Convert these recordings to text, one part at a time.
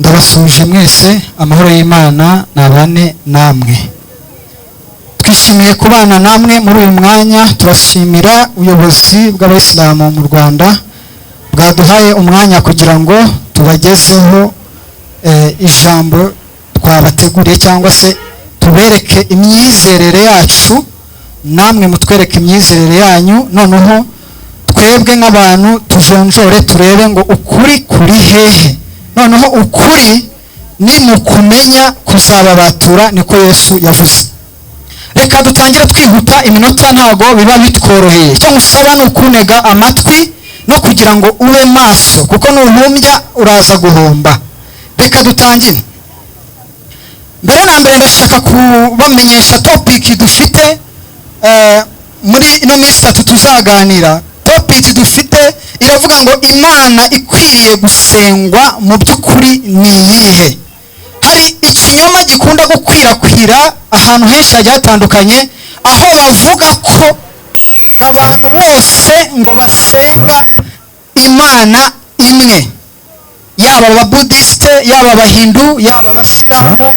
Ndabasuje mwese amahoro y'Imana nabane namwe. Twishimiye kubana namwe muri uyu mwanya. Turashimira ubuyobozi bw'Abayisilamu mu Rwanda bwaduhaye umwanya kugira ngo tubagezeho ijambo twabateguriye cyangwa se tubereke imyizerere yacu, namwe mutwereke imyizerere yanyu, noneho twebwe nk'abantu tujonjore turebe ngo ukuri kuri hehe. Noneho ukuri ni mu kumenya kuzababatura, niko Yesu yavuze. Reka dutangire twihuta, iminota ntago biba bitworoheye. Icyo ngusaba ni ukunega amatwi no kugira ngo ube maso, kuko nuhumbya uraza guhomba. Reka dutangire. Mbere na mbere ndashaka kubamenyesha topic dufite muri ino minsi 3 tuzaganira. Topic dufite iravuga ngo Imana ikwiriye gusengwa mu by'ukuri ni iyihe. Hari ikinyoma gikunda gukwirakwira ahantu henshi hagiye hatandukanye, aho bavuga ko abantu bose ngo basenga Imana imwe, yaba Ababuddhiste, yaba Abahindu, yaba Abasilamu,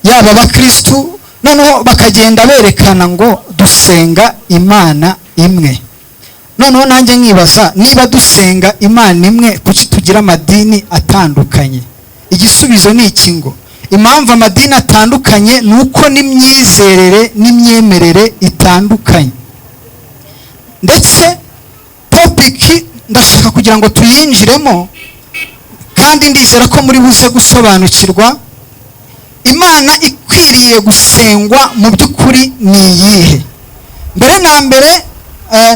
yaba Abakristu, noneho bakagenda berekana ngo dusenga Imana imwe. Noneho nanjye nkibaza, niba dusenga Imana imwe kuki tugira amadini atandukanye? Igisubizo ni iki, ngo impamvu amadini atandukanye nuko n'imyizerere n'imyemerere itandukanye. Ndetse topic ndashaka kugira ngo tuyinjiremo, kandi ndizera ko muri buze gusobanukirwa Imana ikwiriye gusengwa mu by'ukuri ni iyihe. Mbere na mbere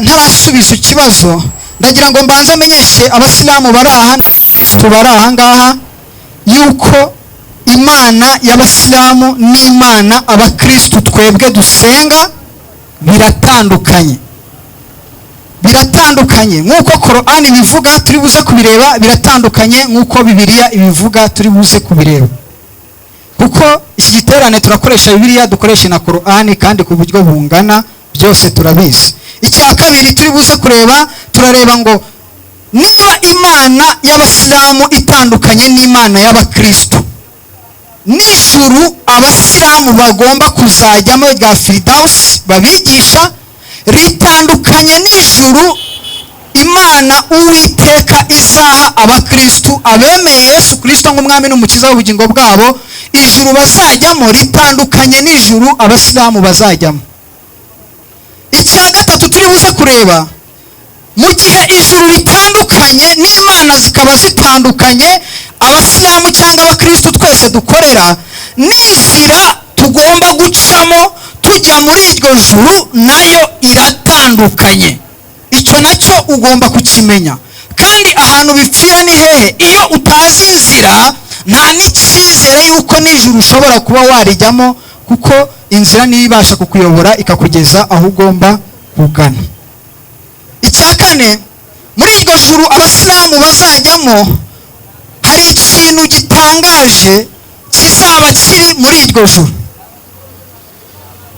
ntarasubiza ikibazo, ndagira ngo mbanze menyeshe Abasilamu bari aha n'Abakristo bari aha ngaha yuko Imana y'Abasilamu n'Imana Abakristo twebwe dusenga biratandukanye. Biratandukanye nk'uko Qur'an ibivuga turi buze kubireba, biratandukanye nk'uko Bibiliya ibivuga turi buze kubireba. Kuko iki giterane turakoresha Bibiliya, dukoresha na Qur'an kandi ku buryo bungana, byose turabizi. Icya kabiri turi buze kureba, turareba ngo niba Imana y'Abasilamu itandukanye n'Imana y'Abakristo, n'ijuru Abasilamu bagomba kuzajyamo rya Firdaus babigisha ritandukanye n'ijuru Imana Uwiteka izaha Abakristo abemeye Yesu Kristo nk'umwami n'umukiza w'ubugingo bwabo. Ijuru bazajyamo ritandukanye n'ijuru Abasilamu bazajyamo. Icya gatatu turi buze kureba, mu gihe ijuru ritandukanye n'Imana zikaba zitandukanye, Abasilamu cyangwa Abakristo twese dukorera, n'inzira tugomba gucamo tujya muri iryo juru nayo iratandukanye. Icyo nacyo ugomba kukimenya. Kandi ahantu bipfira ni hehe? Iyo utazi inzira, nta n'icyizere yuko n'ijuru ushobora kuba warijyamo, kuko inzira niyo ibasha kukuyobora ikakugeza aho ugomba kugana. Icya kane, muri iryo juru Abasilamu bazajyamo, hari ikintu gitangaje kizaba kiri muri iryo juru.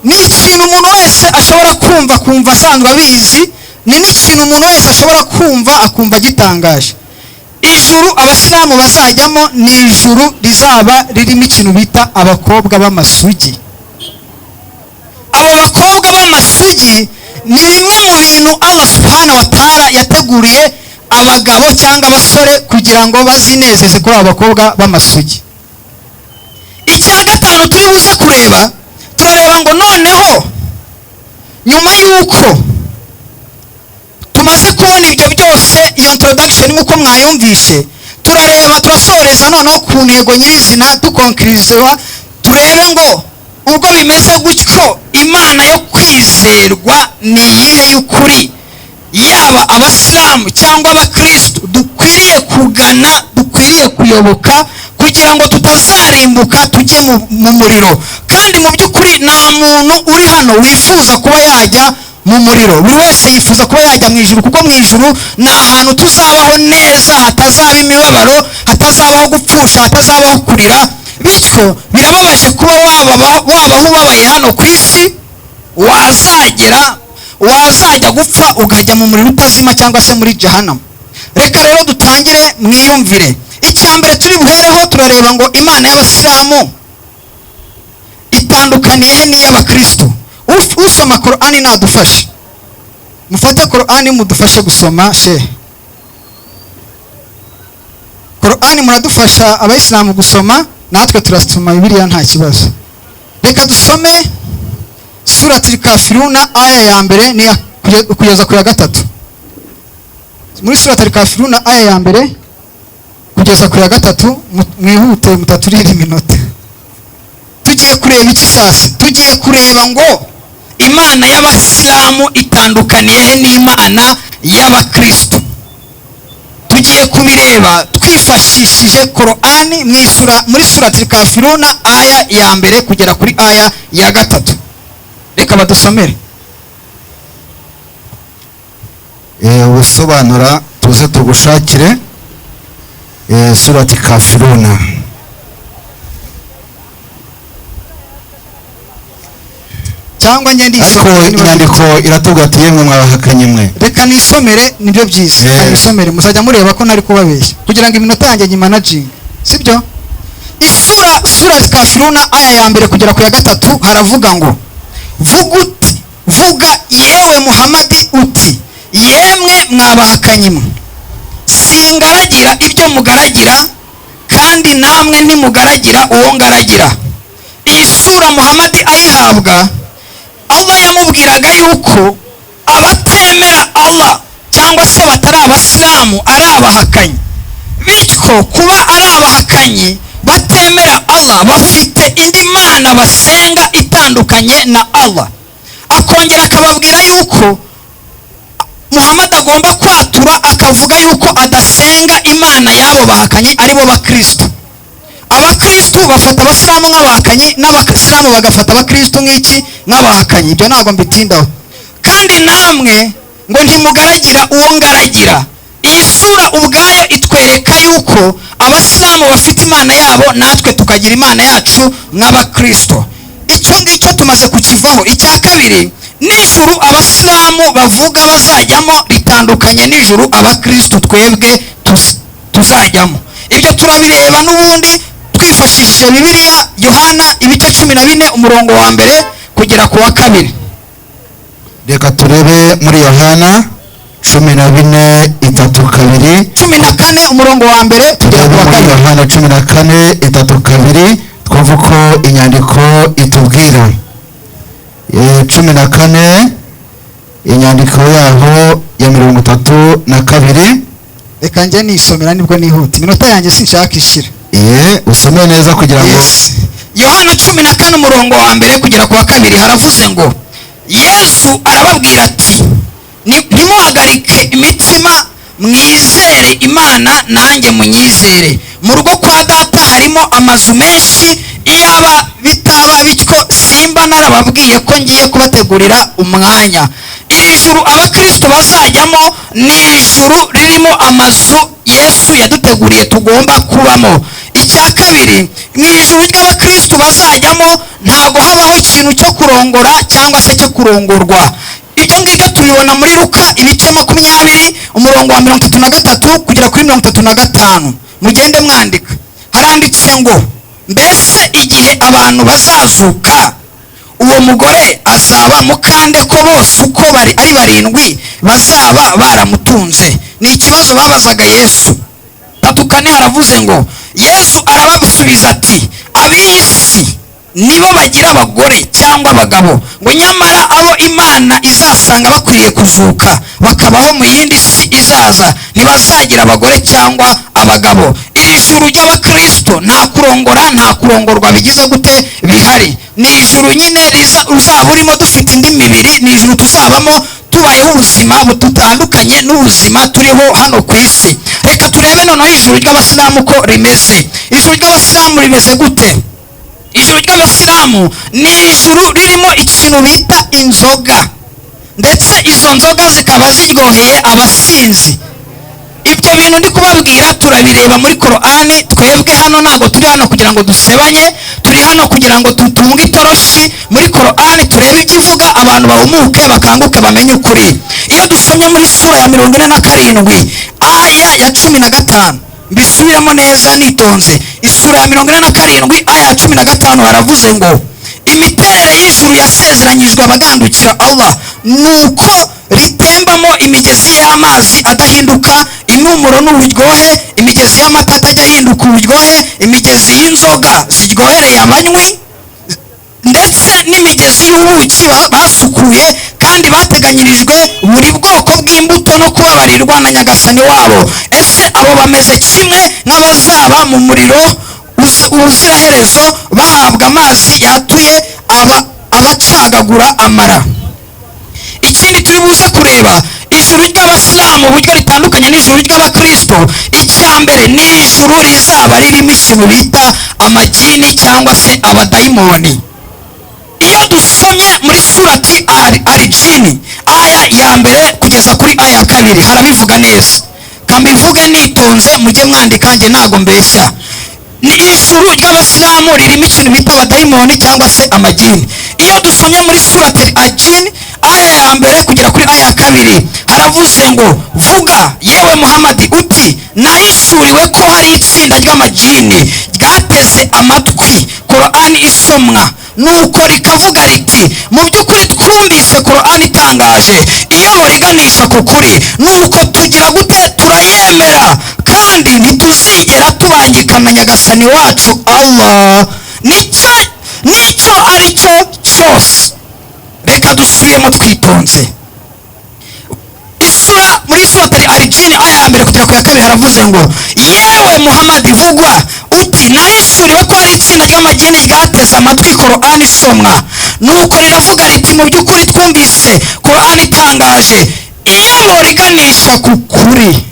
Ni ikintu umuntu wese ashobora kumva asanzwe abizi, ni n'ikintu umuntu wese ashobora kumva akumva gitangaje. Ijuru Abasilamu bazajyamo ni ijuru rizaba ririmo ikintu bita abakobwa b'amasugi. Abo bakobwa b'amasugi ni bimwe mu bintu Allah subhanahu wa ta'ala yateguriye abagabo cyangwa abasore kugira ngo bazinezeze kuri abo bakobwa b'amasugi. Icya gatanu turi buze kureba, turareba ngo noneho nyuma y'uko tumaze kubona ibyo byose, iyo introduction nk'uko mwayumvishe, turasoreza noneho ku ntego nyirizina dukonkirizewa, turebe ngo ubwo bimeze gutyo Imana yo kwizerwa ni iyihe y'ukuri, yaba Abasilamu cyangwa Abakristo dukwiriye kugana, dukwiriye kuyoboka kugira ngo tutazarimbuka tujye mu muriro. Kandi mu by'ukuri nta muntu uri hano wifuza kuba yajya mu muriro. Buri wese yifuza kuba yajya mu ijuru, kuko mu ijuru ni ahantu tuzabaho neza, hatazaba imibabaro, hatazabaho gupfusha, hatazabaho kurira. Bityo birababaje kuba wabaho ubabaye hano ku isi, wazagera wazajya gupfa ukajya mu muriro utazima cyangwa se muri jahannam. Reka rero dutangire mwiyumvire. Icya mbere turi buhereho turareba ngo imana y'abasilamu itandukaniye n'iy'abakristo. Usoma Qur'ani nadufashe, mufate Qur'ani mudufashe gusoma shehe. Qur'ani muradufasha abayisilamu gusoma, natwe turasoma Bibiliya nta kibazo. Reka dusome suratul kafiruna aya ya mbere ni kugeza ku ya gatatu. Muri suratul kafiruna aya ya mbere kugeza ku ya gatatu, mwihute mutaturira iminota. Tugiye kureba iki sasa? Tugiye kureba ngo imana y'abasilamu itandukaniye n'imana y'abakristo. Tugiye kubireba twifashishije Qur'ani muri suratul kafiruna aya ya mbere kugera kuri aya ya gatatu. Reka badusomere. Ubusobanura tuze tugushakire suratul kafiruna. Cyangwa ngende ariko inyandiko iratubwira ati yemwe mwabahakanye mwe. Reka nisomere nibyo byiza. Nisomere muzajya mureba ko ntari kubabeshya kugira ngo iminota yanjye nyimanaging, sibyo? Suratul kafiruna aya ya mbere kugera ku ya gatatu haravuga ngo vuga yewe Muhamadi uti yemwe mwabahakanye mwe, singaragira ibyo mugaragira kandi namwe ntimugaragira uwo ngaragira. Iyi sura Muhamadi ayihabwa, Allah yamubwiraga yuko abatemera Allah cyangwa se batari abasilamu ari abahakanyi. Bityo kuba ari abahakanyi batemera Allah, bafite indi mana basenga itandukanye na Allah. Akongera akababwira yuko Muhammad agomba kwatura akavuga yuko adasenga imana y'abo bahakanyi ari bo bakristo. Abakristo bafata abasilamu nk'abahakanyi, n'abasilamu bagafata abakristo nk'iki? Nk'abahakanyi. Ibyo ntabwo mbitindaho. Kandi namwe ngo ntimugaragira uwo ngaragira. Iyi sura ubwayo itwereka yuko abasilamu bafite imana yabo, natwe tukagira imana yacu nk'abakristo. Icyo ngicyo tumaze kukivaho. Icya kabiri, n'ijuru abasilamu bavuga bazajyamo ritandukanye n'ijuru abakristo twebwe tuzajyamo. Ibyo turabireba n'ubundi twifashishije Bibiliya, Yohana ibice 14 umurongo wa mbere kugera ku wa kabiri. Reka turebe muri Yohana 14:3-2. 14 umurongo wa mbere kugera ku wa kabiri. Yohana 14:3-2 twavuga ko inyandiko itubwira. 14 inyandiko yaho ya 32. Reka njye nisomera nibwo nihuta, iminota yanjye sinshaka ishira. Usome neza kugira ngo. Yohana 14 umurongo wa mbere kugera ku wa kabiri haravuze ngo Yesu arababwira ati ntimuhagarike imitima, mwizere Imana nanjye munyizere. Mu rugo kwa data harimo amazu menshi, iyaba bitaba bityo simba narababwiye ko ngiye kubategurira umwanya. Iri juru abakristo bazajyamo ni ijuru ririmo amazu Yesu yaduteguriye tugomba kubamo. Icya kabiri, mu ijuru ry'abakristo bazajyamo ntago habaho ikintu cyo kurongora cyangwa se cyo kurongorwa. Ibyo ngibyo tubibona muri Luka ibice 20 umurongo wa 33 kugera kuri 35. Mugende mwandika. Haranditse ngo mbese igihe abantu bazazuka, uwo mugore azaba mukande ko bose uko ari barindwi bazaba baramutunze. Ni ikibazo babazaga Yesu. 3 haravuze ngo Yesu arabasubiza ati ab'isi nibo bagira abagore cyangwa abagabo, ngo nyamara abo Imana izasanga bakwiriye kuzuka bakabaho mu yindi si izaza ntibazagira abagore cyangwa abagabo. Iri juru ry'abakristo nta kurongora nta kurongorwa bigize gute bihari. Ni ijuru nyine uzaba urimo dufite indi mibiri, ni ijuru tuzabamo tubayeho ubuzima butandukanye n'ubuzima turiho hano ku isi. Reka turebe noneho ijuru ry'abasilamu ko rimeze. Ijuru ry'abasilamu rimeze gute? Ijuru ry'abasilamu ni ijuru ririmo ikintu bita inzoga, ndetse izo nzoga zikaba ziryoheye abasinzi. Ibyo bintu ndi kubabwira turabireba muri Qur'ani. Twebwe hano ntago turi hano kugira ngo dusebanye, turi turi hano kugira ngo dutunge itoroshi muri Korani turebe icyo ivuga, abantu bahumuke bakanguke bamenye ukuri. Iyo dusomye muri sura ya 47 aya ya 15, mbisubiramo neza nitonze, isura ya 47 aya ya 15 haravuze ngo imiterere y'ijuru yasezeranyijwe abagandukira Allah nuko ritembamo imigezi y'amazi adahinduka impumuro n'uburyohe, imigezi y'amata atajya ahinduka uburyohe, imigezi y'inzoga ziryohereye abanywi, ndetse n'imigezi y'ubuki basukuye kandi bateganyirijwe buri bwoko bw'imbuto no kubabarirwa na nyagasani wabo. Ese abo bameze kimwe nk'abazaba mu muriro ubuziraherezo bahabwa amazi yatuye abacagagura amara. Ikindi turi buze kureba ijuru ry'abasilamu uburyo ritandukanye n'ijuru ry'abakristo. Icya mbere ni ijuru rizaba ririmo ikintu bita amajini cyangwa se abadayimoni. Iyo dusomye muri surati arijini aya ya mbere kugeza kuri aya ya kabiri harabivuga neza, kambivuge nitonze mujye mwandika njye ntago mbeshya. Ni ijuru ry'abasilamu ririmo ikintu bita abadayimoni cyangwa se amajini. Iyo dusomye muri surati arijini aya ya mbere kugera kuri aya ya kabiri haravuze ngo vuga yewe Muhamadi uti nahishuriwe ko hari itsinda ry'amajini ryateze amatwi Korani isomwa, nuko rikavuga riti mu by'ukuri twumvise Korani itangaje iyobora iganisha ku kuri, nuko tugira gute turayemera kandi ntituzigera tubangikana nyagasani wacu Allah nicyo ari cyo cyose. Reka dusubiremo twitonze. Muri surati arijini aya ya mbere kugera ku ya kabiri haravuze ngo yewe Muhamadi vugwa uti nahishuriwe ko hari itsinda ry'amajini ryateze amatwi Korani isomwa, nuko riravuga riti mu by'ukuri twumvise Korani itangaje iyobora iganisha ku kuri.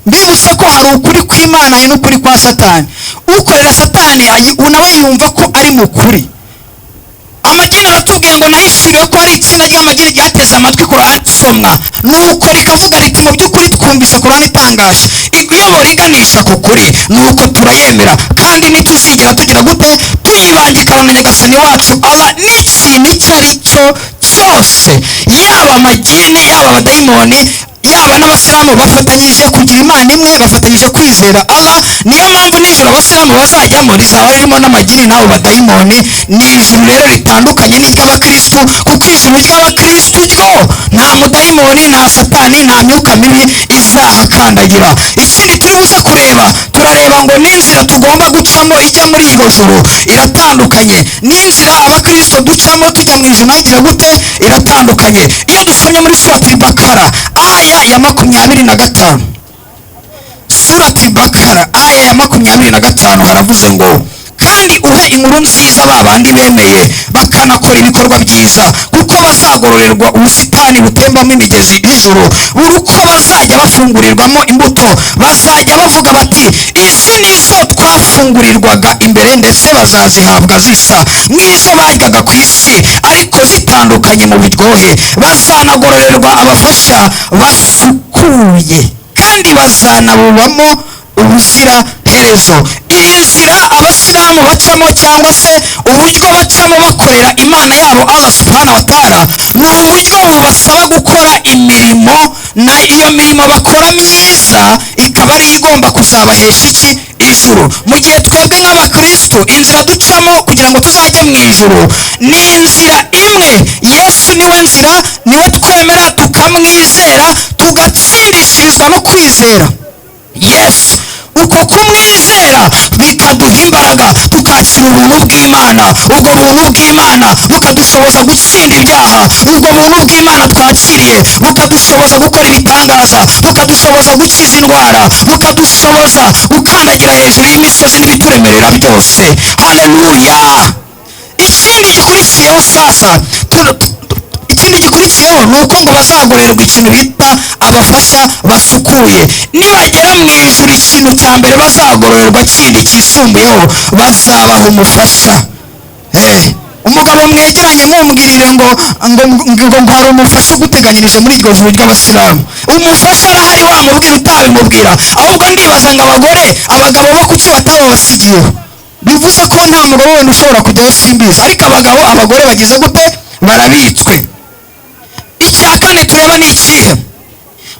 Mbibutse ko hari ukuri kw'Imana hari n'ukuri kwa Satani. Ukorera Satani nawe yumva ko ari mu kuri. Amajini aratubwiye ngo nahishuriwe ko hari itsinda ry'amajini ryateze amatwi Korani isomwa, nuko rikavuga riti mu by'ukuri twumvise Korani itangaje iyobora iganisha ku kuri, nuko turayemera kandi ntituzigera tugira gute tuyibangikana na nyagasani wacu Allah n'ikintu icyo ari cyo cyose. Yaba amajini yaba abadayimoni yaba n'abasilamu bafatanyije kugira Imana imwe, bafatanyije kwizera Allah. Niyo mpamvu nijoro abasilamu bazajyamo rizaba ririmo n'amajini n'abo badayimoni. Ni ijuru rero ritandukanye n'iry'abakristu, kuko ijuru ry'abakristu ryo nta mudayimoni nta Satani nta myuka mibi izahakandagira. Ikindi turi buze kureba, turareba ngo n'inzira tugomba gucamo ijya muri iryo juru iratandukanye, n'inzira abakristo ducamo tujya mu ijuru nagira gute iratandukanye. Iyo dusomye muri surati Bakara aya ya 25, surati Bakara aya ya 25 haravuze ngo kandi uhe inkuru nziza babandi bemeye bakanakora ibikorwa byiza, kuko bazagororerwa ubusitani butembamo imigezi y'ijuru, buri uko bazajya bafungurirwamo imbuto bazajya bavuga bati izi nizo twafungurirwaga imbere, ndetse bazazihabwa zisa nk'izo baryaga ku isi ariko zitandukanye mu buryohe. Bazanagororerwa abafasha basukuye kandi bazanabubamo ubuzira herezo. Iyi nzira abasilamu bacamo cyangwa se uburyo bacamo bakorera Imana yabo Allah subhanahu wa ta'ala ni uburyo bubasaba gukora imirimo, na iyo mirimo bakora myiza ikaba ari igomba kuzabahesha iki ijuru. Mu gihe twebwe nk'abakristo inzira ducamo kugira ngo tuzajye mu ijuru ni inzira imwe. Yesu niwe nzira, niwe twemera tukamwizera tugatsindishirizwa no kwizera Yesu. Uko kumwizera bikaduha imbaraga tukakira ubuntu bw'Imana. Ubwo buntu bw'Imana bukadushoboza gutsinda ibyaha. Ubwo buntu bw'Imana twakiriye bukadushoboza gukora ibitangaza, bukadushoboza gukiza indwara, bukadushoboza gukandagira hejuru y'imisozi n'ibituremerera byose. Haleluya. Ikindi gikurikiyeho sasa ni uko ngo bazagororerwa ikintu bita abafasha basukuye. Nibagera mu ijuru ikintu cya mbere bazagororerwa kindi kisumbuyeho, bazabaha umufasha. Umugabo mwegeranye mumbwirire ngo hari umufasha uguteganyirije muri iryo juru ry'abasilamu. Umufasha arahari, wamubwira utabimubwira. Ahubwo ndibaza ngo abagabo bo kuki batababasigiyeho? bivuze ko nta mugabo wenda ushobora kujyayo simbizi, ariko abagore bagize gute, barabitswe. icya kane tureba ni ikihe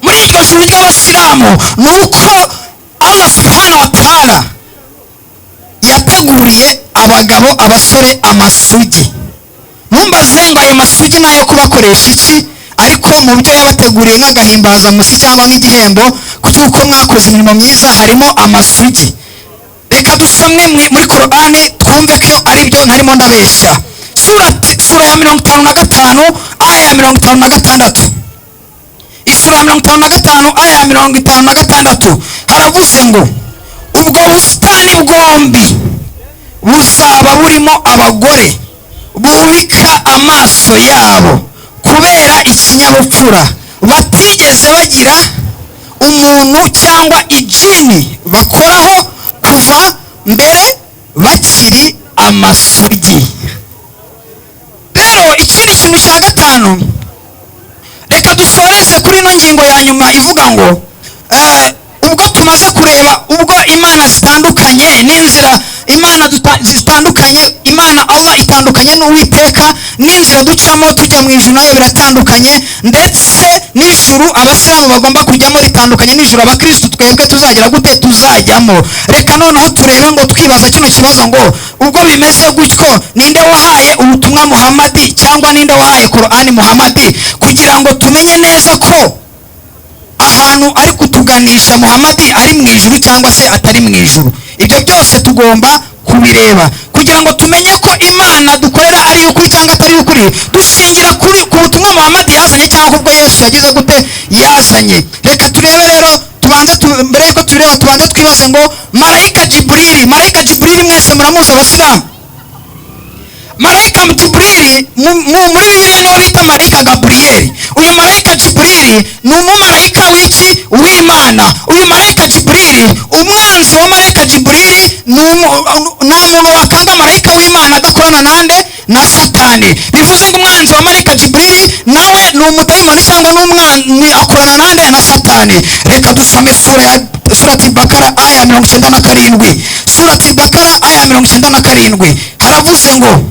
muri iryo juru ry'abasilamu? ni uko Allah subhanahu wa ta'ala yateguriye abagabo abasore amasugi. ntumbaze ngo ayo masugi nayo kubakoresha iki, ariko mu byo yabateguriye nk'agahimbazamusi cyangwa nk'igihembo cy'uko mwakoze imirimo myiza harimo amasugi. reka dusomwe muri Korani twumve ko ari byo ntarimo ndabeshya. sura ya 55 aya ya 56. isura ya 55 aya ya 56 haravuze ngo ubwo busitani bwombi buzaba burimo abagore bubika amaso yabo kubera ikinyabupfura, batigeze bagira umuntu cyangwa ijini bakoraho kuva mbere bakiri amasugi. rero ikindi kintu cya gatanu, reka dusoreze kuri ino ngingo ya nyuma ivuga ngo ubwo tumaze kureba ubwo imana zitandukanye n'inzira imana zitandukanye, imana Allah itandukanye n'uwiteka, n'inzira ducamo tujya mu ijuru nayo biratandukanye, ndetse n'ijuru abasilamu bagomba kujyamo ritandukanye n'ijuru abakristo twebwe tuzagira gute, tuzajyamo. reka noneho turebe ngo twibaza kino kibazo ngo ubwo bimeze gutyo, ninde wahaye ubutumwa Muhammadi cyangwa ninde wahaye Korani Muhammadi, kugira ngo tumenye neza ko ahantu ari kutuganisha Muhammadi ari mu ijuru cyangwa se atari mu ijuru. ibyo byose tugomba kubireba kugira ngo tumenye ko imana dukorera ari ukuri cyangwa atari ukuri, dushingira ku butumwa Muhammadi yazanye cyangwa ubwo Yesu yagize gute, yazanye. reka turebe rero, mbere yuko tubireba tubanze twibaze ngo marayika Jibrili mwese muramuzi abasilamu? marayika Jibrili muri Bibiliya niwe bita marayika Gaburiyeli. uyu marayika Jibrili ni umumarayika w'iki, w'Imana. uyu marayika Jibrili, umwanzi wa marayika Jibrili nta muntu wakanga marayika w'Imana adakorana nande, na Satani. bivuze ngo umwanzi wa marayika Jibrili nawe ni umudayimoni cyangwa n'umwanzi, akorana nande, na Satani. reka dusome surati Bakara aya ya 97. surati Bakara aya ya 97 haravuze ngo,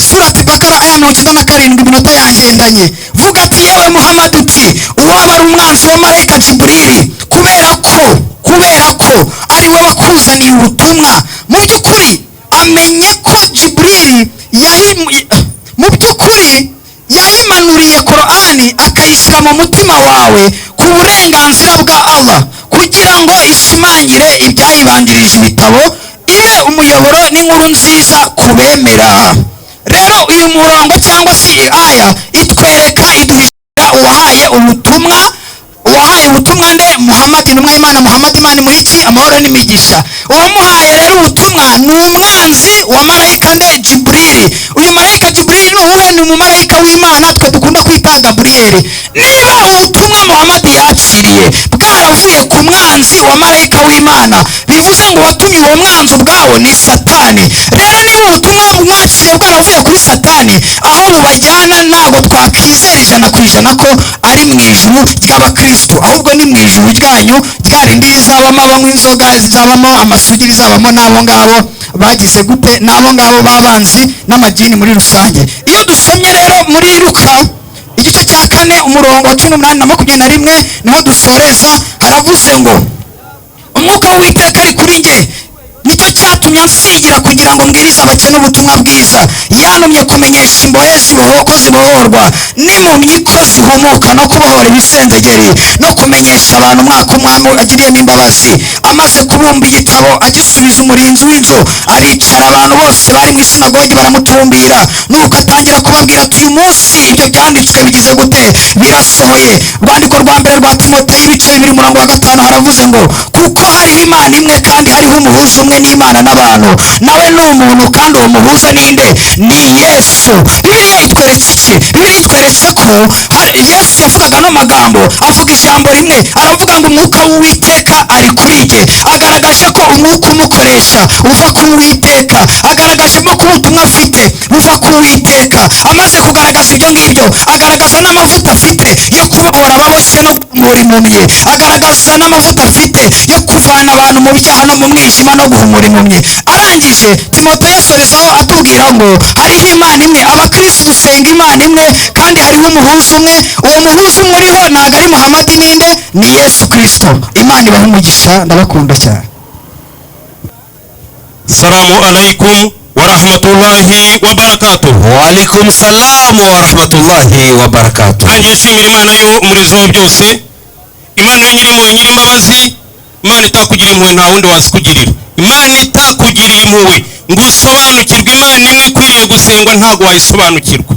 surati Bakara aya 97, iminota yagendanye. vuga ati yewe Muhammad uti uwaba ari umwanzi wa marayika Jibrili kubera ko ari we wakuzaniye ubutumwa, mu by'ukuri amenye ko Jibrili mu by'ukuri yayimanuriye Korani akayishyira mu mutima wawe ku burenganzira bwa Allah, kugira ngo ishimangire ibyayibanjirije ibitabo, ibe umuyoboro n'inkuru nziza kubemera. rero uyu murongo cyangwa se aya itwereka, iduhishira uwahaye ubutumwa nde, Muhammad. intumwa y'Imana Muhammad, Imana muri iki, amahoro n'imigisha. uwamuhaye rero ubutumwa ni umwanzi wa marayika nde, Jibrili. uyu marayika Jibrili ni uwuhe? ni umumarayika w'Imana twe dukunda kwita Gaburiyeli. niba ubutumwa Muhammad yakiriye bwaravuye ku mwanzi wa marayika w'Imana, bivuze ngo watumye uwo mwanzi ubwawo ni Satani. rero niba ubutumwa mwakiriye bwaravuye kuri Satani, aho bubajyana ntabwo twakwizera 100% ko ari mu ijuru ry'abakristo, ahubwo ni mu ijuru ryanyu rya rindi rizabamo abanywa inzoga, rizabamo amasugi, rizabamo n'abo ngabo bagize gute, n'abo ngabo b'abanzi n'amagini muri rusange. iyo dusomye rero muri Luka igice cya 4 umurongo wa 18 na 21 niho dusoreza. haravuze ngo umwuka w'Uwiteka ari kuri njye, nicyo cyatumye ansigira kugira ngo mbwirize abakene ubutumwa bwiza. yantumye kumenyesha imbohe ko zibohorwa, n'impumyi ko zihumuka, no kubohora ibisenzegeri, no kumenyesha abantu umwaka umwami agiriyemo imbabazi. amaze kubumba igitabo agisubiza umurinzi w'inzu, aricara abantu bose bari mu isinagogi baramutumbira. nuko atangira kubabwira ati uyu munsi ibyo byanditswe bigize gute, birasohoye. urwandiko rwa mbere rwa Timoteyo ibice 2:5 haravuze ngo, kuko hariho Imana imwe kandi hariho umuhuza umwe n'Imana n'abantu, nawe ni umuntu, kandi uwo muhuza ninde? ni Yesu. Bibiliya itweretse iki? Bibiliya itweretse ko Yesu yavugaga no magambo, avuga ijambo rimwe, aravuga ngo umwuka w'Uwiteka ari kuri njye. agaragaje ko umwuka umukoresha uva ku Uwiteka, agaragajemo ko ubutumwa afite buva ku Uwiteka. amaze kugaragaza ibyo ngibyo, agaragaza n'amavuta afite yo kubohora ababoshye afite no guhumura impumyi, agaragaza n'amavuta afite yo kuvana abantu mu byaha no mu mwijima no guhumura impumyi. Arangije Timoteyo asorezaho atubwira ngo hariho Imana imwe, abakristo dusenga Imana imwe kandi hariho umuhuza umwe. Uwo muhuza umwe uriho ntabwo ari Muhamadi, ninde? Ni Yesu Kristo. Imana ibahe umugisha, ndabakunda cyane. Salamu alaikum wa rahmatullahi wa barakatuh. wa alaikum salamu wa rahmatullahi wa barakatuh. Nanjye nshimira Imana yo umurizo wa byose, Imana yo nyirimo nyir'imbabazi, Imana itakugiriye impuhwe nta wundi wazikugirira, Imana itakugiriye impuhwe ngo usobanukirwe Imana imwe ikwiriye gusengwa ntago wayisobanukirwa,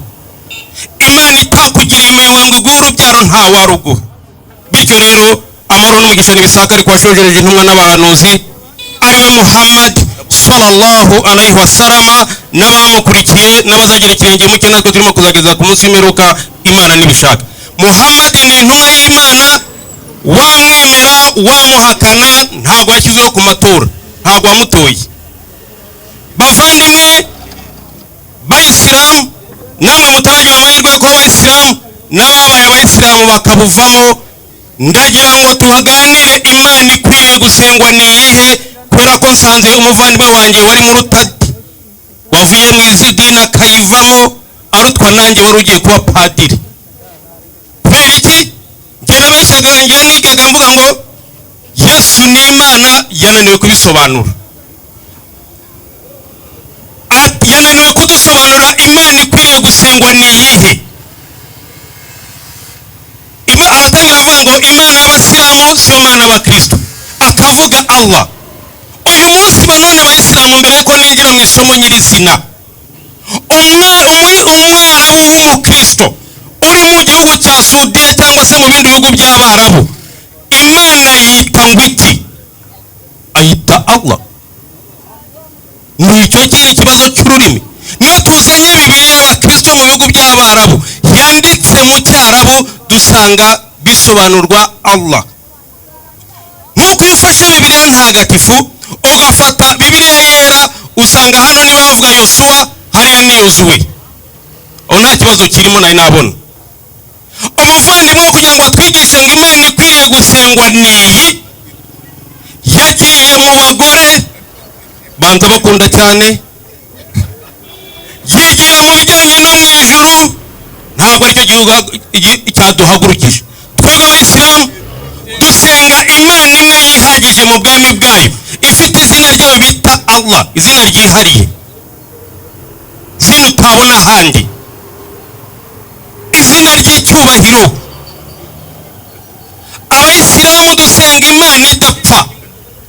Imana itakugiriye impuhwe ngo iguhe urubyaro nta waruguha. Bityo rero amahoro n'umugisha n'ibisakare kwa shojereje intumwa n'abahanuzi ariwe Muhammad sallallahu alaihi wasallama n'abamukurikiye n'abazagira ikirenge mu cye natwe turimo kuzageza ku munsi w'imperuka Imana nibishaka. Muhammad ni intumwa y'Imana, wamwemera wamuhakana ntabwo yashyizeho ku matora, ntabwo wamutoye. Bavandimwe bayisilamu, namwe mutaragira amahirwe yo kuba abayisilamu n'ababaye abayisilamu bakabuvamo, ndagira ngo tuhaganire Imana ikwiriye gusengwa ni iyihe, kubera ko nsanze umuvandimwe wanjye wari mu rutati wavuye mu izidini akayivamo arutwa nanjye wari ugiye kuba padiri. Kubera iki? Njye nabeshyaga, njye nigaga mvuga ngo Yesu ni Imana, yananiwe kubisobanura. Yananiwe kudusobanurira Imana ikwiriye gusengwa ni iyihe. Aratangira avuga ngo Imana y'abasilamu siyo Mana y'abakristo, akavuga Allah. Uyu munsi banone abayisilamu, mbere yuko ninjira mu isomo nyirizina, umwarabu w'umukristo uri mu gihugu cya Sudiya cyangwa se mu bindi bihugu by'Abarabu, Imana yita ngo iki? Ayita Allah. Ni icyo kiri ikibazo cy'ururimi. Niyo tuzanye Bibiliya y'abakristo mu bihugu by'Abarabu yanditse mu Cyarabu, dusanga bisobanurwa Allah. Nk'uko iyo ufashe Bibiliya ntagatifu ugafata Bibiliya yera, usanga hano niba bavuga Yosuwa, hariya ni Yosuwe. Nta kibazo kirimo nari nabona. Umuvandimwe kugira ngo atwigishe ngo Imana ikwiriye gusengwa niyi, yagiye mu bagore banza bakunda cyane, yigira mu bijyanye no mu ijuru, ntabwo aricyo gihugu cyaduhagurukije. Twebwe abayisilamu dusenga Imana imwe yihagije mu bwami bwayo, ifite izina ryayo bita Allah, izina ryihariye, izina utabona ahandi, izina ry'icyubahiro. Abayisilamu dusenga Imana idapfa.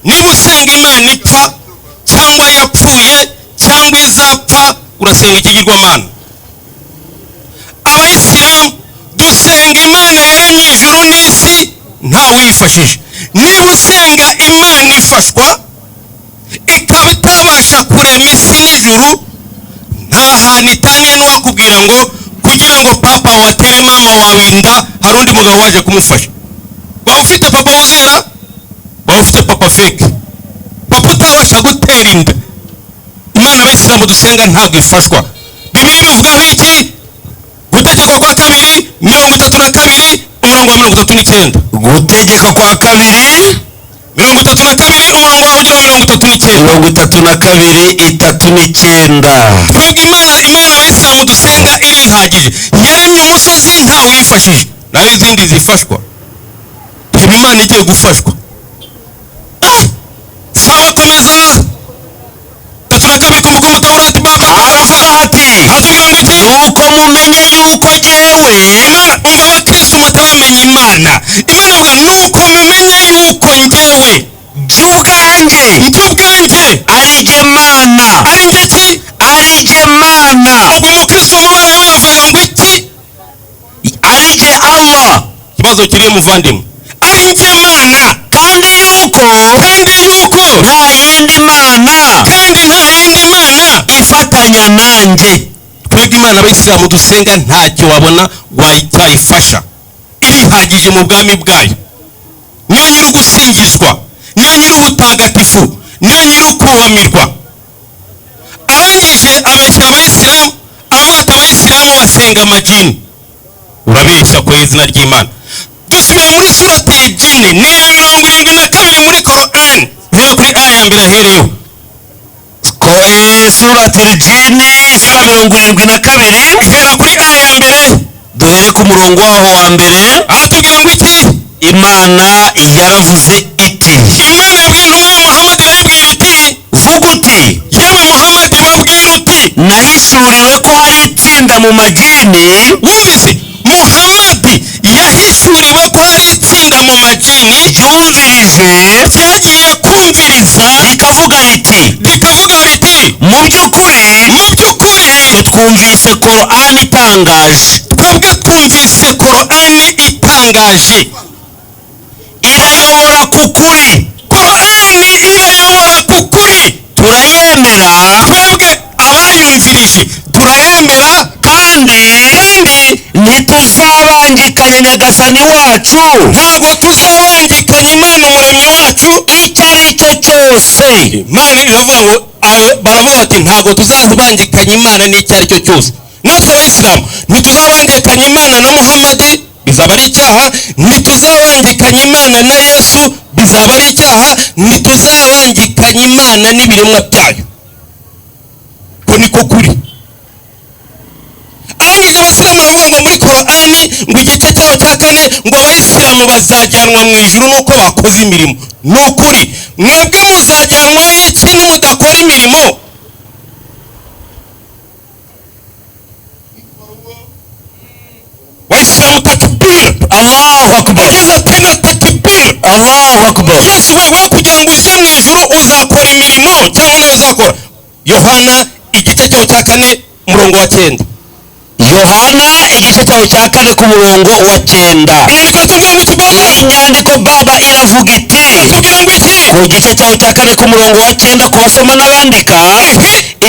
Niba usenga Imana ipfa cyangwa yapfuye cyangwa izapfa, urasenga ikigirwamana. Abayisilamu dusenga Imana yaremye ijuru n'isi ntawe uyifashije. Niba usenga Imana ifashwa ikaba itabasha kurema isi n'ijuru, nta hantu itaniye n'uwakubwira ngo kugira ngo papa watere mama wawe inda hari undi mugabo waje kumufasha. Waba ufite papa wuzera, waba ufite papa fake, papa utabasha gutera inda. Imana abayisilamu dusenga ntabwo ifashwa. Bibiliya bivugaho iki? Gutegeka kwa kabiri 32 umurongo wa 39. gutegeka kwa kabiri 32 umurongo wa 32 39. Twebwe Imana abayisilamu dusenga irihagije, yaremye umusozi ntawe uyifashije, naho izindi zifashwa. Reba Imana igiye gufashwa. Sawa, komeza. 32 ku mukomo Taurati baba aravuga ati aratubwira ngo iki? nuko mumenye yuko jyewe Imana, umva abakristo mutaramenya Imana. Imana avuga nuko mumenye yuko njyewe by'ubwanjye ari jye Mana, ari njye ki? ari jye Mana, Ubwo umukristo mubana we yavuga ngo iki? ari jye Allah, Ikibazo kiri muvandimwe, ari njye Mana kandi yuko nta yindi Mana ifatanya nanjye. Twebwe Imana abayisilamu dusenga ntacyo wabona wayicyayifasha, irihagije mu bwami bwayo. Niyo nyiri ugusingizwa, niyo nyiri ubutagatifu, niyo nyiri ukubamirwa. Arangije abeshyira abayisilamu, aravuga ati abayisilamu basenga amajini. Urabeshya ku izina ry'Imana. dusubiye muri surati jini ni iya 72 muri Qur'an hera kuri aya ya mbere ahereyeho. surati al-jini sura 72 hera kuri aya ya mbere duhere ku murongo waho wa mbere. aratubwira ngo iki? Imana yaravuze iti, Imana yabwiye intumwa Muhammad, arayibwira iti vuga uti, yewe Muhammad babwira uti nahishuriwe ko hari itsinda mu majini wumvise Muhammad yahishuriwe ko hari itsinda mu majini ryumvirije ryagiye kumviriza rikavuga riti, rikavuga riti mu by'ukuri twumvise Qur'an itangaje, twebwe twumvise Qur'ani itangaje, irayobora ku kuri, Qur'ani irayobora ku kuri, turayemera twebwe abayumvirije turayemera kandi ntituzabangikanya nyagasani wacu ntabwo tuzabangikanya Imana umuremyi wacu icyo ari cyo cyose. Imana iravuga ngo baravuga bati ntabwo tuzabangikanya Imana n'icyo ari cyo cyose. Natwe abayisilamu ntituzabangikanya Imana na Muhammadi, bizaba ari icyaha. Ntituzabangikanya Imana na Yesu, bizaba ari icyaha. Ntituzabangikanya Imana n'ibiremwa byayo. Ko niko kuri. Arangije abasilamu baravuga ngo muri Qur'ani ngo igice cyaho cya 4 ngo abayisilamu bazajyanwa mu ijuru nuko bakoze imirimo. Ni ukuri. Mwebwe muzajyanwa iki n'umudakora imirimo? Waislamu takbir, Allahu akbar, ugeze tena takbir, Allahu akbar. Yesu we kugira ngo uje mu ijuru uzakora imirimo cyangwa nawe uzakora? Yohana igice cyaho cya 4 umurongo wa 9. Yohana igice cyaho cya 4 ku murongo wa 9. Inyandiko tubwira ngo iki baba? Inyandiko baba iravuga iti, Tubwira ngo iki? ku gice cyaho cya 4 ku murongo wa 9 ku basoma n'abandika,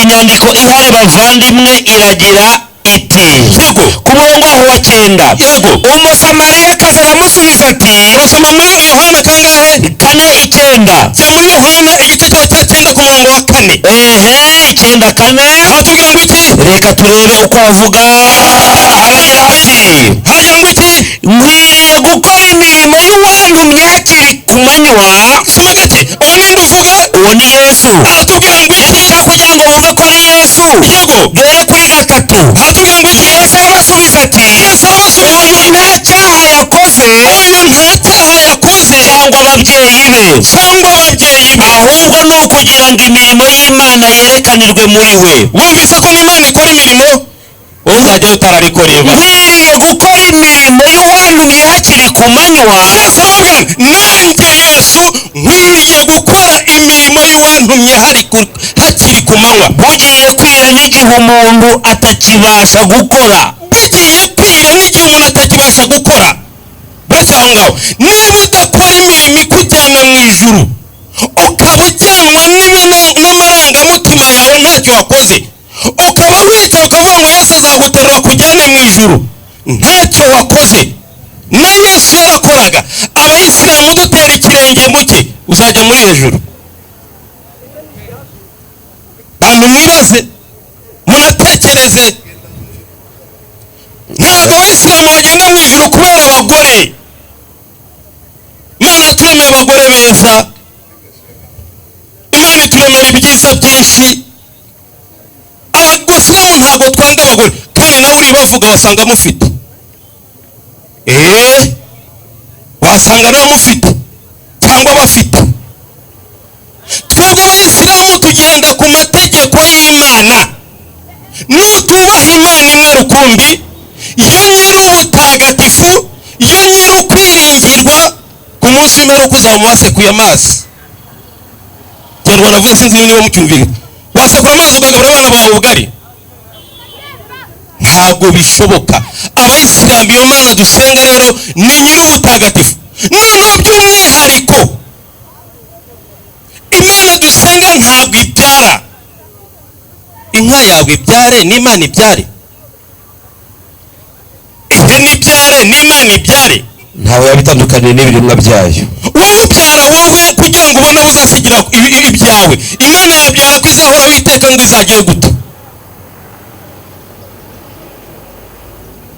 inyandiko ihari bavandimwe iragira iti, Yego. ku murongo waho wa 9, Yego. umusamariyakazi aramusubiza ati, Urasoma muri Yohana kangahe? 4:9. Jya muri Yohana igice cyaho cya 9 ku murongo wa 4. 9:4. Aratubwira ngo iki? Reka turebe uko avuga. Haragira hati, Haragira ngo iki? nkwiye gukora imirimo y'uwantumye hakiri ku manywa. Soma gake. Uwo ninde uvuga? Uwo ni Yesu. Aratubwira ngo iki? Ndashaka kugira ngo wumve ko ari Yesu. Yego. Duhere kuri 3. Aratubwira ngo iki? Yesu arabasubiza ati, Yesu arabasubiza uyu ati nta cyaha yakoze uyu nta cyaha yakoze cyangwa ababyeyi be, cyangwa ababyeyi be, ahubwo ni ukugira ngo imirimo y'Imana yerekanirwe muri we. wumvise ko n'Imana ikora imirimo uzajya utararikoreba. Nkwiye gukora imirimo y'uwantumye hakiri ku manywa. Yesu aramubwira nanjye Yesu nkwiriye gukora imirimo y'uwantumye hakiri ku manywa. Bugiye kwira n'igihe umuntu atakibasha gukora. Bigiye kwira n'igihe umuntu atakibasha gukora. Buretse aho ngaho, niba udakora imirimo ikujyana mu ijuru, ukaba ujyanwa n'amarangamutima yawe ntacyo wakoze, ukaba wicaye ukavuga ngo Yesu azaguterura kujyane mu ijuru, ntacyo wakoze. Na Yesu yarakoraga. Abayisilamu dutera ikirenge muke uzajya muri hejuru. Bantu mwibaze, munatekereze. Ntabwo abayisilamu bagenda mu ijuru kubera abagore. Imana yaturemeye abagore beza, Imana ituremera ibyiza byinshi. Abasilamu ntabwo twanga abagore, kandi nawe uri bavuga wasanga mufite. Wasanga nawe mufite cyangwa bafite. Twebwe abayisilamu tugenda ku mategeko y'Imana. Nutubaha Imana imwe rukumbi, yo nyiri ubutagatifu, yo nyiri ukwiringirwa, ku munsi w'imperuka uzaba wasekuye amazi. Genda wanavuye sinzi niba mucyumvira. Wasekura amazi ukagaburira abana bawe ubugari? Ntabwo bishoboka. Abayisilamu iyo Mana dusenga rero ni nyiri ubutagatifu. Noneho by'umwihariko Imana dusenga ntabwo ibyara. Inka yawe ibyare n'Imana ibyare, ihene ibyare n'Imana ibyare. Ntawe yabitandukaniye n'ibiremwa byayo. Wowe ubyara wowe kugira ngo ubone uzasigira ibyawe. Imana yabyara ko izahoraho iteka ngo izagire gute?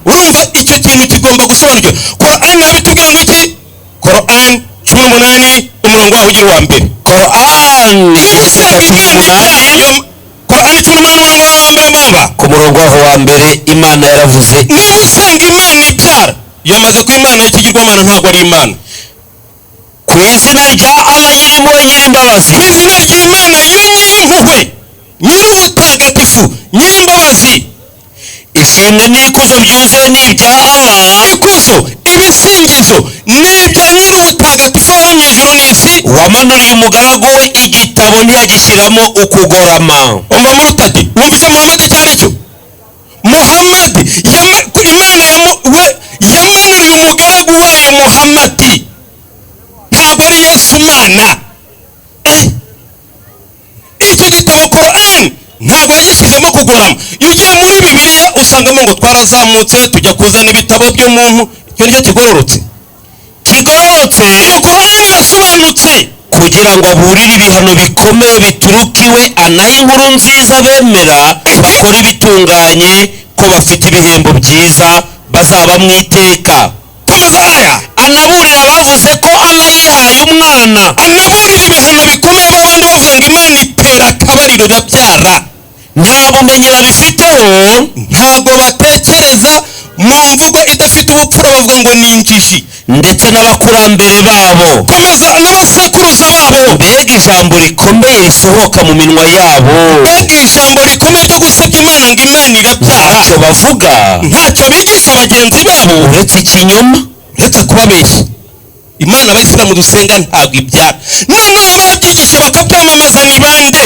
Urumva icyo kintu kintu kigomba gusobanukirwa. Qur'an yabitubwiye ngo iki? Qur'an 18 umurongo waho ugira wa mbere. Qur'an Qur'an 18 umurongo wa mbere mwumva. ku murongo waho wa mbere Imana yaravuze, niba usanga Imana ibyara yamaze ko Imana y'ikigirwamana ntabwo ari Imana. ku izina rya Allah nyir'impuhwe nyir'imbabazi, Ku izina ry'Imana nyir'impuhwe nyir'ubutagatifu nyir'imbabazi, ishimwe n'ikuzo byuzuye ni ibya Allah ikuzo ibisingizo ni ibya nyir'ubutagatifu wo mu ijuru n'isi, wamanuriye umugaragu we igitabo ntiyagishyiramo ukugorama. umva murutadi wumvise Muhammad icyo ari cyo. Muhammad Imana yamanuriye umugaragu wayo Muhammad, ntabwo ari Yesu Mana. Icyo gitabo Qur'an ntabwo yagishyizemo kugorama. Iyo ugiye muri Bibiliya usangamo ngo twarazamutse tujya kuzana ibitabo by'umuntu, icyo nicyo kigororotse. Kigororotse Iyo Qur'an irasobanutse kugira ngo aburire ibihano bikomeye bituruka iwe, anahe inkuru nziza bemera bakora ibitunganye ko bafite ibihembo byiza bazaba mu iteka. komeza aya. Anaburira abavuze ko Allah yihaye umwana, Anaburira ibihano bikomeye babandi bavuga ngo Imana itera akabariro irabyara. nta bumenyi babifiteho, Ntabwo batekereza mu mvugo idafite ubupfura, bavuga ngo ni injiji. ndetse n'abakurambere babo. Komeza n'abasekuruza babo. Mbega ijambo rikomeye risohoka mu minwa yabo, Mbega ijambo rikomeye ryo gusebya Imana ngo Imana irabyara. ntacyo bavuga Ntacyo bigisha bagenzi babo uretse ikinyoma. uretse kubabeshya. Imana abayisilamu dusenga ntabwo ibyara, noneho abayabyigisha bakabyamamaza ni bande?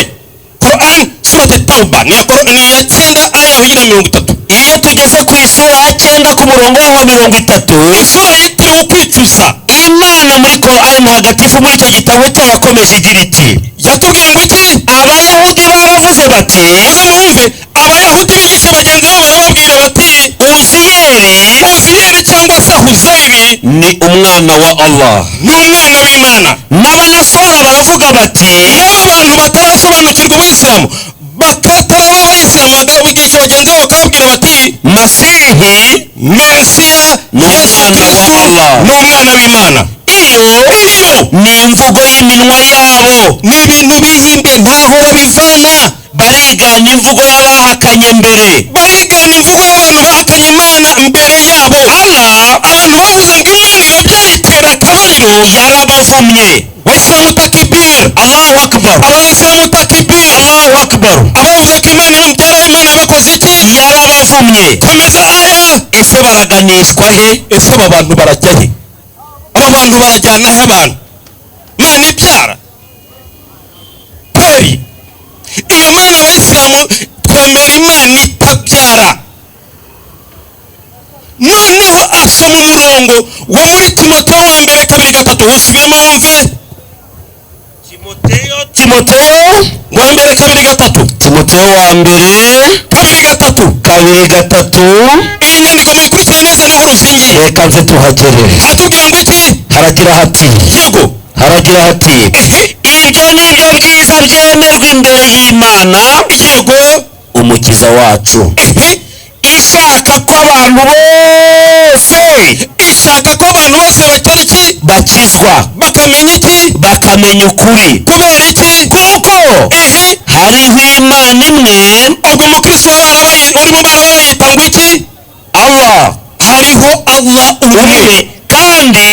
Qur'an surate Tauba ni iya 9 aya yaho igira 30. Iyo tugeze ku isura ya 9 ku murongo waho 30, Isura yitiriwe ukwicuza. Imana muri Qur'an ntagatifu muri icyo gitabo cyo yakomeje igira iti, Yatubwiye ngo iki? Abayahudi baravuze bati, Muze mwumve, Abayahudi bigisha bagenzi babo barababwira bati Uziyeri cyangwa se Huzayiri ni umwana wa Allah. ni umwana w'Imana. N'abanaswara baravuga bati, Nabo abantu batarasobanukirwa ubuyisilamu bakataraba abayisilamu bakabigisha bagenzi babo bakababwira bati Masihi Mesiya ni Yesu umwana wa Kristo Allah. ni umwana w'Imana. Iyo ni imvugo y'iminwa yabo, ni ibintu bihimbye ntaho babivana. barigana imvugo y'abahakanye mbere. Barigana imvugo y'abantu bahakanye Imana mbere yabo. Allah Abantu bavuze ngo Imana irabyaye itera akabariro. yarabavumye. Waislamu takibir. Allahu akbar, Abayisilamu takibir. Allahu akbar. Abavuze ko Imana imubyara Imana bakoze iki? Yarabavumye. Komeza aya. Ese baraganishwa he? Ese aba bantu barajya he? Aba bantu barajyana he abantu? Imana ibyara kweri? Iyo Mana abayisilamu twemera Imana itabyara. Noneho asoma umurongo wo muri Timoteyo wa mbere 2:3 usubiyemo wumve. Timoteyo Wa mbere 2:3. Timoteyo wa mbere 2:3. 2:3. Iyi nyandiko muyikurikire neza niho uruzingiye. Reka nze tuhagere. Haratubwira ngo iki? Haragira hati, Yego. haragira hati, ibyo ni byo byiza byemerwa imbere y'Imana Yego. umukiza wacu, ishaka ko abantu bose Ishaka ko abantu bose bakora iki? bakizwa, Bakamenya iki? bakamenya ukuri, Kubera iki? kuko hariho Imana imwe, Ubwo umukristo urimo barabaye yita ngo iki? Allah Hariho Allah umwe. umwe, kandi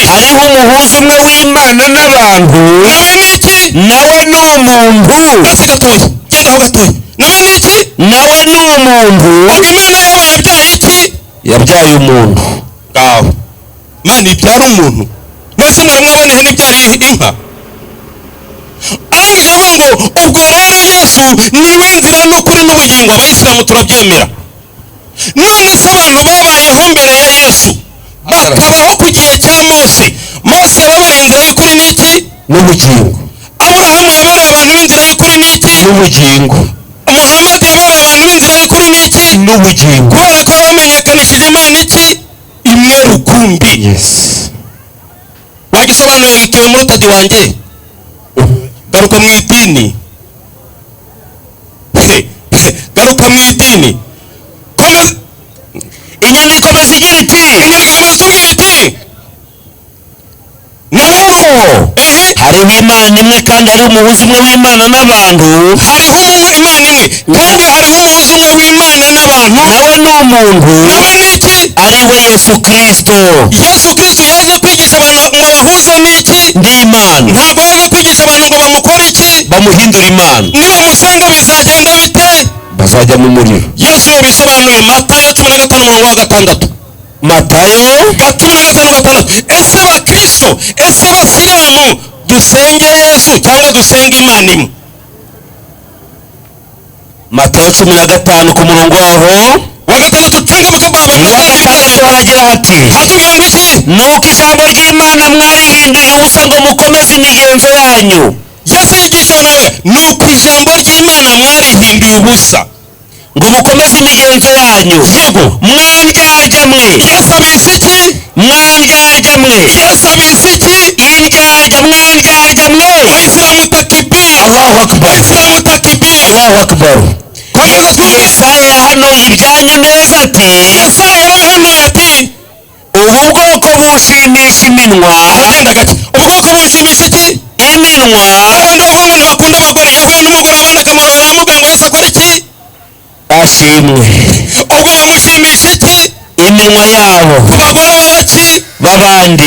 hariho umuhuza umwe w'Imana n'abantu, Nawe ni iki? nawe ni umuntu. Basi gatoya. Genda aho gatoya. Nawe ni iki? Nawe ni umuntu. Ubwo Imana yabaye ibyaye iki? Yabyaye umuntu. Ngaho. Imana ibyara umuntu. Mwese mwabona ihene ibyariye inka. Arangije avuga ngo ubwo rero Yesu niwe nzira n'ukuri n'ubugingo. Abayisilamu turabyemera. None se abantu babayeho mbere ya Yesu bakabaho ku gihe cya Mose. Mose yababaye inzira y'ukuri ni iki? N'ubugingo. Aburahamu yabereye abantu b'inzira y'ukuri ni iki? N'ubugingo. Muhammad yabereye abantu b'inzira y'ukuri ni iki? N'ubugingo. Kubera ko bamenyekanishije Imana iki? Imwe rukumbi. Yes. Wagisobanuye ikiwe murutadi wanjye. Garuka mu idini. Garuka mu idini. Komeza. Inyandiko imana imwe kandi hariho umuhuza umwe w'imana n'abantu, hariho imana imwe kandi hariho umuhuza umwe w'imana n'abantu, nawe ni umuntu, nawe ni iki? ari we Yesu Kristo. Yesu Kristo yaje kwigisha abantu ngo bahuze n'iki? N'Imana. ntabwo yaje kwigisha abantu ngo bamukore iki? Bamuhindura Imana. niba musenga bizagenda bite? Bazajya mu muriro. Yesu yabisobanuye Matayo 15:6. Matayo 15:6. ese bakristo, ese basilamu dusenge Yesu cyangwa dusenge Imana imwe? Matayo 15 ku murongo waho wa gatandatu twinga haragira hati, hatubwira ngo iki? nuko ijambo ry'Imana mwarihinduye ubusa ngo mukomeze imigenzo yanyu. Yesu yigisha nawe nuko ijambo ry'Imana mwarihinduye ubusa ngo mukomeze imigenzo yanyu. yego Mwandyarya mwe, Yesu abise iki? mwandyarya mwe, Yesu abise iki? indyarya, mwandyarya mwe. Abayisilamu takibiri, Allahu akbar, Abayisilamu takibiri. Allahu akbar. Komeza twumve. Yesaya yahanuye ibyanyu neza ati, Yesaya yarabihanuye ati, ubu bwoko bushimisha iminwa, aragenda gake, ubwoko bushimisha iki? iminwa, Abandi bavuga ngo ntibakunda abagore, yahuye n'umugore abandi akamureba aramubwira ngo Yesu akora iki? ashimwe. ubwo bamushimisha iki? iminwa yabo ku bagore babaki? babandi,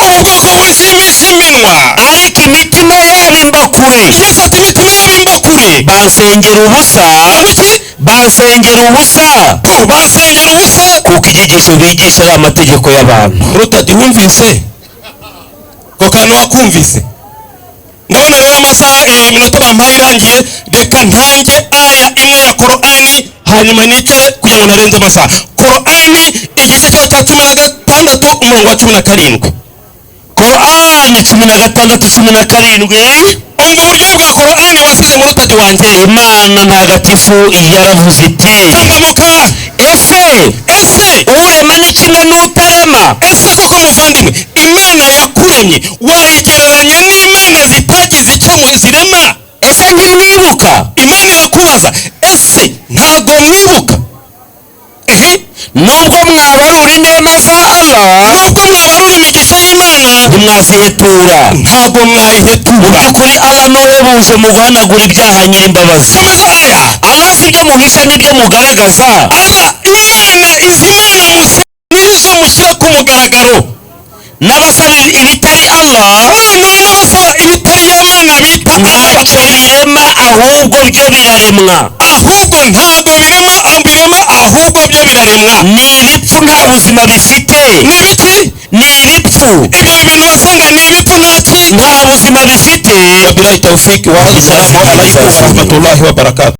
ubwoko bushimisha iminwa ariko imitima yabo imba kure. Yesu ati imitima yabo imba kure. bansengera ubusa, Iki? bansengera ubusa, Bansengera ubusa kuko inyigisho bigisha ari amategeko y'abantu. Rutati wumvise? Ko kantu wakumvise? Ndabona rero amasaha iminota bampaye irangiye, reka ntange aya imwe ya Korani hanyuma nicare kugira ngo narenze amasaha. Korani igice cyayo cya 16 umurongo wa 17. Korani 16:17. umva uburyo bwa Korani wasize mu rutati wanjye. Imana ntagatifu yaravuze iti, Tambamuka. ese urema ni kimwe n'utarema? Ese koko muvandimwe, Imana yakuremye wayigereranya n'Imana zitagize icyo zirema? Ese ntimwibuka? Imana irakubaza, ese ntago mwibuka? Nubwo mwabarura inema za Allah, Nubwo mwabarura imigisha y'Imana, ntimwazihetura. ntago Mu mwayihetura. by'ukuri Allah niwe buje mu guhanagura ibyaha nyir'imbabazi. Komeza aya. Allah si ibyo muhisha n'ibyo mugaragaza. Allah, Imana, izi Mana musenga nizo mushyira ku mugaragaro. N'abasaba ibitari Allah Noneho n'abasaba ibitari Imana bita ntacyo birema, ahubwo byo biraremwa. ahubwo ntago birema, ahubwo byo biraremwa. Ni ibipfu, nta buzima bifite. Ni ibiki? Ni ibipfu, Ibyo bintu basenga ni ibipfu, ntaki? nta buzima bifite. Wabillahi tawfiki wa assalamu alaikum wa rahmatullahi wa barakatuh.